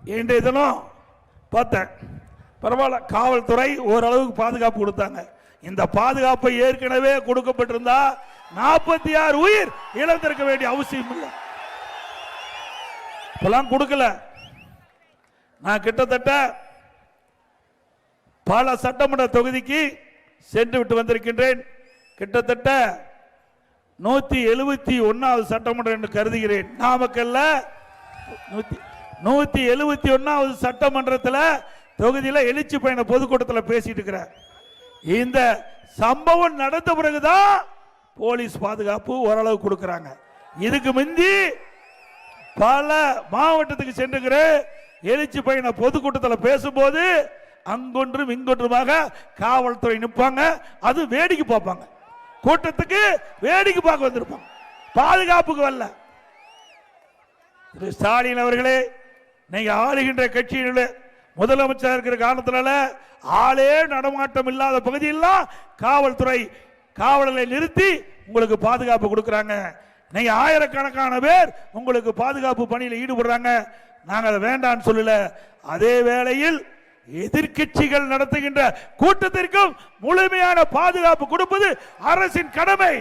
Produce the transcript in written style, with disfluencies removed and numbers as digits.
இன்றைய தினம் பார்த்தேன், பரவாயில்ல, காவல்துறை ஓரளவுக்கு பாதுகாப்பு கொடுத்தாங்க. இந்த பாதுகாப்பை ஏற்கனவே கொடுக்கப்பட்டிருந்தா 46 உயிர் இழந்திருக்க வேண்டிய அவசியம் இல்லை. இப்பெல்லாம் கொடுக்கல. நான் கிட்டத்தட்ட பல சட்டமன்ற தொகுதிக்கு சென்று விட்டு வந்திருக்கின்றேன். கிட்டத்தட்ட 171வது சட்டமன்றம் என்று கருதுகிறேன். நாமக்கல்ல 171வது சட்டமன்றத்தில் தொகுதியில் எழுச்சி பயண பொதுக்கூட்டத்தில் பேசிட்டு இருக்கிறேன். இந்த சம்பவம் நடந்த பிறகுதான் போலீஸ் பாதுகாப்பு ஓரளவு கொடுக்கிறாங்க. இதுக்கு முந்தி பல மாவட்டத்துக்கு சென்றுகிற எழுச்சி பயண பொதுக்கூட்டத்தில் பேசும்போது அங்கொன்றும் இங்கொன்றுமாக காவல்துறை நிற்பாங்க. அது வேடிக்கை பார்ப்பாங்க. கூட்டத்துக்கு வேடிக்கை பார்க்க வந்திருப்பாங்க, பாதுகாப்புக்கு வரல. திரு ஸ்டாலின் அவர்களே, நீங்க ஆளுகின்ற கட்சியில முதலமைச்சர் இருக்கிற காரணத்தினால ஆளே நடமாட்டம் இல்லாத பகுதியெல்லாம் காவல்துறை காவலர்களை நிறுத்தி உங்களுக்கு பாதுகாப்பு கொடுக்கிறாங்க. நீங்க ஆயிரக்கணக்கான பேர் உங்களுக்கு பாதுகாப்பு பணியில் ஈடுபடுறாங்க. நாங்கள் அதை வேண்டான்னு சொல்லல. அதே வேளையில் எதிர்க்கட்சிகள் நடத்துகின்ற கூட்டத்திற்கும் முழுமையான பாதுகாப்பு கொடுப்பது அரசின் கடமை.